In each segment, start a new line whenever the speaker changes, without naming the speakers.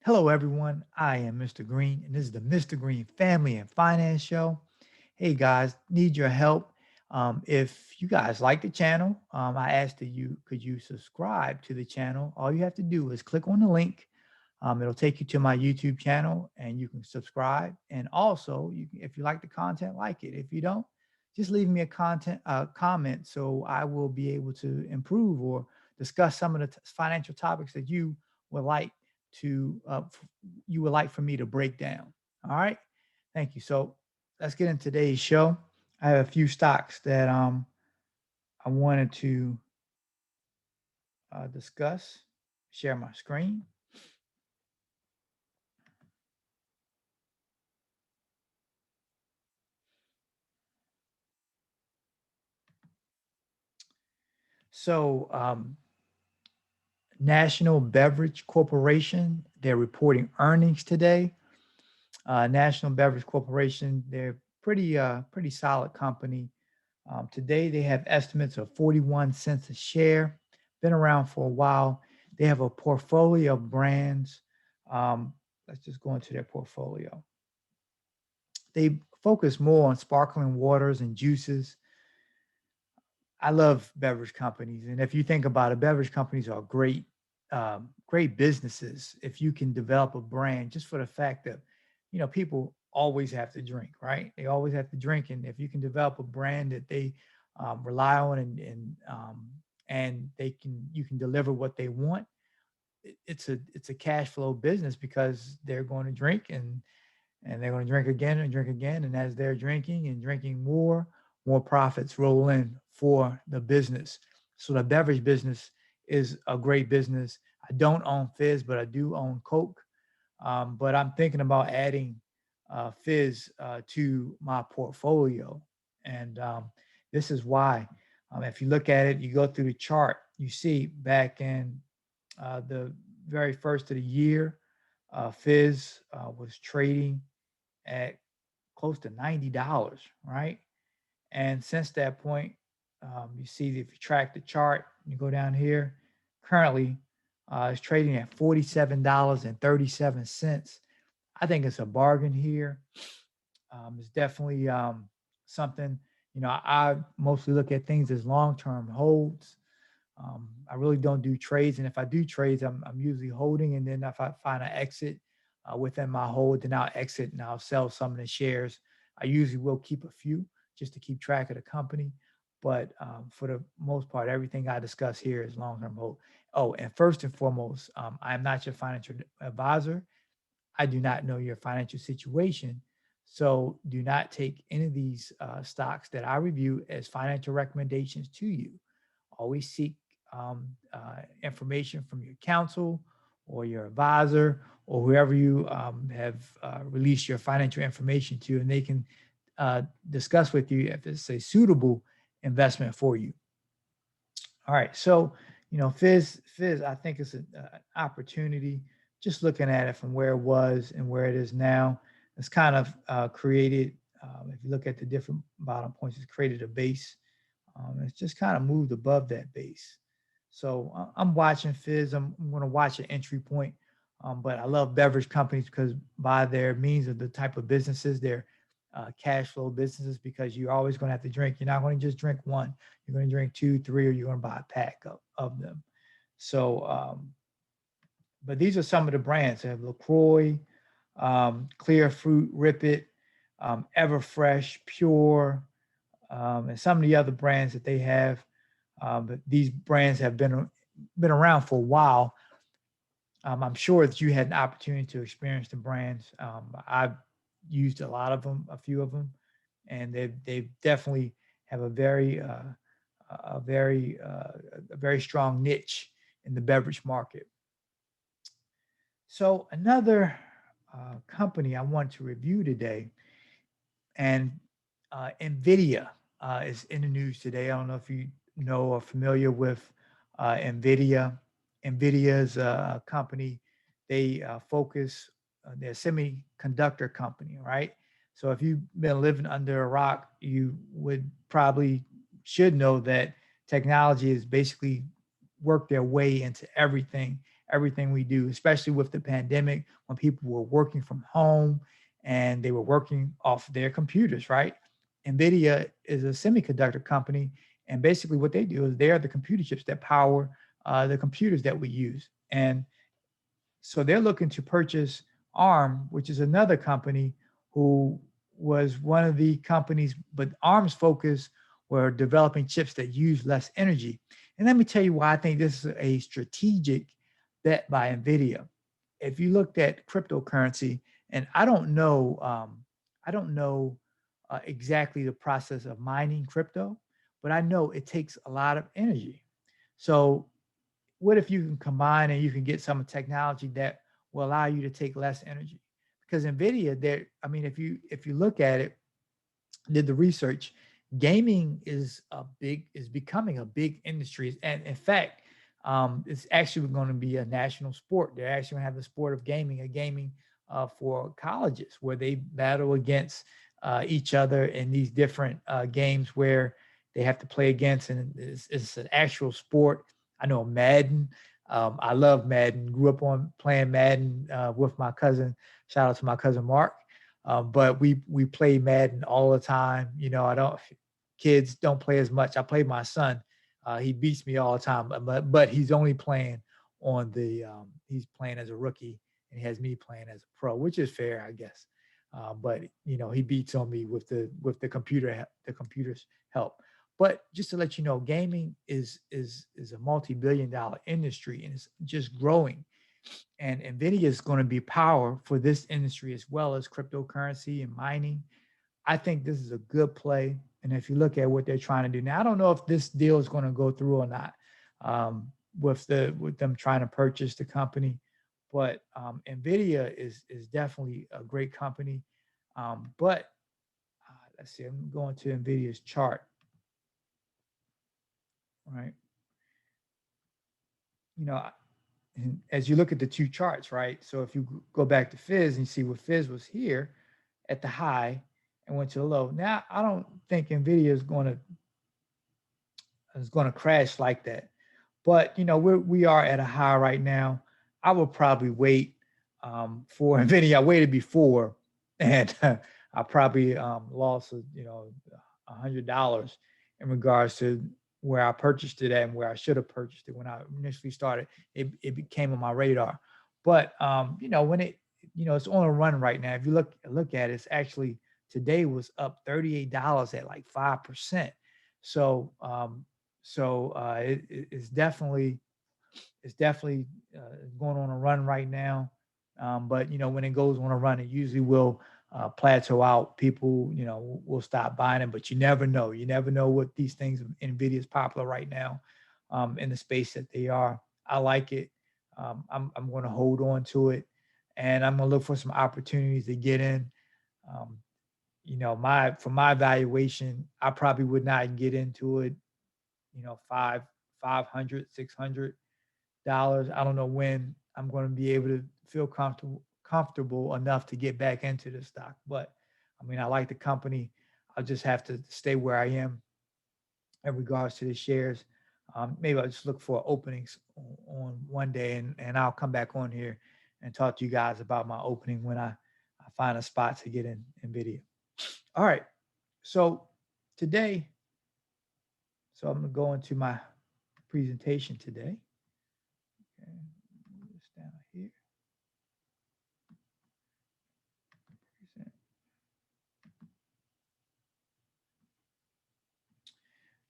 Hello, everyone. I am Mr. Green, and this is the Mr. Green Family and Finance Show. Hey, guys, need your help. If you guys like the channel, I asked that could you subscribe to the channel. All you have to do is click on the link. It'll take you to my YouTube channel, and you can subscribe. And also, if you like the content, like it. If you don't, just leave me a comment, so I will be able to improve or discuss some of the financial topics that would like you would like for me to break down. All right. Thank you. So let's get into today's show. I have a few stocks that I wanted to discuss. Share my screen. So National Beverage Corporation, they're reporting earnings today. National Beverage Corporation, they're pretty solid company. Today they have estimates of 41 cents a share. Been around for a while. They have a portfolio of brands. Let's just go into their portfolio. They focus more on sparkling waters and juices. I love beverage companies, and if you think about it, beverage companies are great businesses. If you can develop a brand, just for the fact that people always have to drink, right? They always have to drink, and if you can develop a brand that they rely on, and you can deliver what they want, it's a cash flow business because they're going to drink and they're going to drink again. And as they're drinking and drinking more profits roll in for the business. So the beverage business is a great business. I don't own Fizz, but I do own Coke. But I'm thinking about adding Fizz to my portfolio. And this is why. If you look at it, you go through the chart, you see back in the very first of the year, Fizz was trading at close to $90, right? And since that point, you see if you track the chart, you go down here, currently it's trading at $47.37. I think it's a bargain here. It's definitely something, I mostly look at things as long-term holds. I really don't do trades. And if I do trades, I'm usually holding. And then if I find an exit within my hold, then I'll exit and I'll sell some of the shares. I usually will keep a few just to keep track of the company. But for the most part, everything I discuss here is long-term hold. Oh, and first and foremost, I am not your financial advisor. I do not know your financial situation. So do not take any of these stocks that I review as financial recommendations to you. Always seek information from your counsel or your advisor or whoever you have released your financial information to, and they can discuss with you if it's a suitable investment for you. All right, so Fizz, I think it's an opportunity. Just looking at it from where it was and where it is now, it's kind of created. If you look at the different bottom points, it's created a base. It's just kind of moved above that base. So I'm watching Fizz. I'm going to watch an entry point. But I love beverage companies because by their means of the type of businesses, they're cash flow businesses because you're always going to have to drink. You're not going to just drink one. You're going to drink two, three, or you're going to buy a pack of them. So, but these are some of the brands. They have LaCroix, Clear Fruit, Rip It, Everfresh, Pure, and some of the other brands that they have. But these brands have been around for a while. I'm sure that you had an opportunity to experience the brands. I've used a lot of them, a few of them, and they definitely have a very strong niche in the beverage market. So another company I want to review today, and NVIDIA is in the news today. I don't know if you know or familiar with NVIDIA. NVIDIA is a company. They focus. They're a semiconductor company, right? So if you've been living under a rock, you would probably should know that technology has basically worked their way into everything, everything we do, especially with the pandemic when people were working from home and they were working off their computers, right? NVIDIA is a semiconductor company, and basically what they do is they are the computer chips that power the computers that we use. And so they're looking to purchase ARM, which is another company who was one of the companies, but ARM's focus were developing chips that use less energy. And let me tell you why I think this is a strategic bet by NVIDIA. If you looked at cryptocurrency, and I don't know exactly the process of mining crypto, but I know it takes a lot of energy. So what if you can combine and you can get some technology that will allow you to take less energy? Because NVIDIA, there, I mean, if you look at it, did the research, gaming is becoming a big industry, and in fact, it's actually going to be a national sport. They're actually going to have the sport of gaming, a gaming for colleges where they battle against each other in these different games where they have to play against, and it's an actual sport. I know Madden. I love Madden. Grew up on playing Madden with my cousin. Shout out to my cousin Mark. But we play Madden all the time. You know, I don't kids don't play as much. I play my son. He beats me all the time, but he's only playing on the he's playing as a rookie and he has me playing as a pro, which is fair, I guess. But you know, he beats on me with the computer's help. But just to let you know, gaming is a multi-billion-dollar industry and it's just growing. And NVIDIA is going to be power for this industry as well as cryptocurrency and mining. I think this is a good play. And if you look at what they're trying to do now, I don't know if this deal is going to go through or not with them trying to purchase the company. But NVIDIA is definitely a great company. But let's see, I'm going to NVIDIA's chart, right? You know, and as you look at the two charts, right? So if you go back to Fizz and you see what Fizz was here at the high and went to the low. Now I don't think Nvidia is going to crash like that, but you know we are at a high right now. I will probably wait for Nvidia. I waited before, and I probably lost $100 in regards to where I purchased it at and where I should have purchased it when I initially started. It became on my radar, but you know when it's on a run right now. If you look at it, it's actually today was up $38 at like 5%. So it's definitely going on a run right now. But you know, when it goes on a run, it usually will plateau out. People, you know, will stop buying it, but you never know. You never know what these things. NVIDIA is popular right now in the space that they are. I like it. I'm going to hold on to it, and I'm going to look for some opportunities to get in. Um, you know, for my valuation, I probably would not get into it. You know, 500, $600. I don't know when I'm going to be able to feel comfortable enough to get back into the stock. But I mean, I like the company. I'll just have to stay where I am in regards to the shares. Maybe I'll just look for openings on one day and I'll come back on here and talk to you guys about my opening when I find a spot to get in NVIDIA. All right. So today, I'm going to go into my presentation today. Okay, this down here.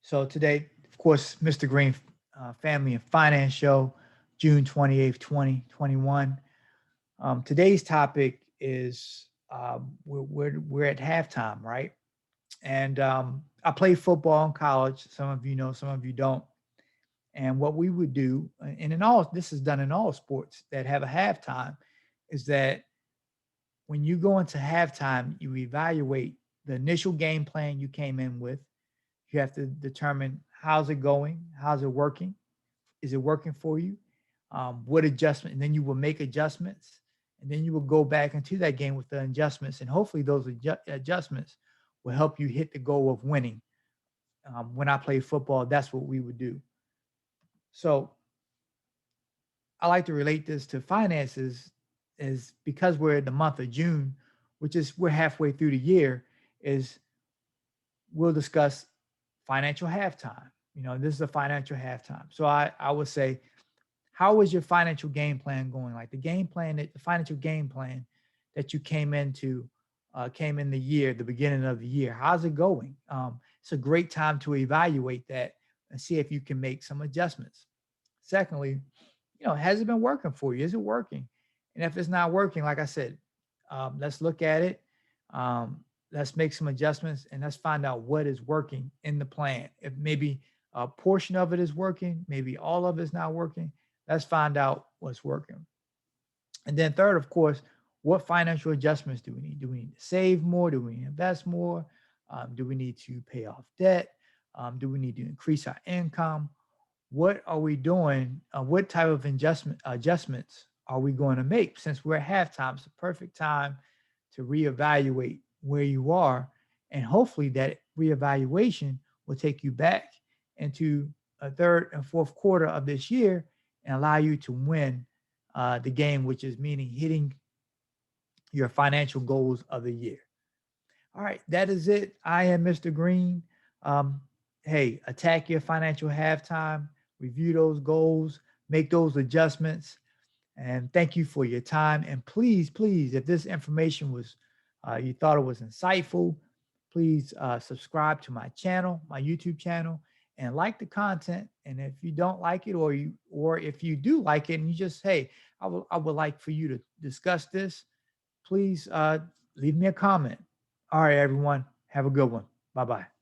So today, of course, Mr. Green Family and Finance Show, June 28th, 2021. Today's topic is we're at halftime, right? And I played football in college. Some of you know, some of you don't. And what we would do, and in all, this is done in all sports that have a halftime, is that when you go into halftime, you evaluate the initial game plan you came in with. You have to determine how's it going, how's it working, is it working for you, what adjustment, and then you will make adjustments, and then you will go back into that game with the adjustments, and hopefully those adjustments will help you hit the goal of winning. When I played football, that's what we would do. So I like to relate this to finances is because we're in the month of June, which is we're halfway through the year, is we'll discuss financial halftime. This is a financial halftime. So I would say, how is your financial game plan going? Like the financial game plan that you came in the year, the beginning of the year. How's it going? It's a great time to evaluate that and see if you can make some adjustments. Secondly, has it been working for you? Is it working? And if it's not working, like I said, let's look at it. Um, let's make some adjustments and let's find out what is working in the plan. If maybe a portion of it is working, maybe all of it's not working, let's find out what's working. And then third, of course, what financial adjustments do we need? Do we need to save more? Do we invest more? Do we need to pay off debt? Do we need to increase our income? What are we doing? What type of adjustments are we going to make? Since we're at halftime, it's the perfect time to reevaluate where you are. And hopefully that reevaluation will take you back into a third and fourth quarter of this year and allow you to win the game, which is meaning hitting your financial goals of the year. All right, that is it. I am Mr. Green. Um, hey, attack your financial halftime, review those goals, make those adjustments, and thank you for your time. And please, please, if this information was, you thought it was insightful, please subscribe to my channel, my YouTube channel, and like the content. And if you don't like it, or if you do like it, and you just, hey, I would like for you to discuss this, please leave me a comment. All right, everyone, have a good one. Bye bye.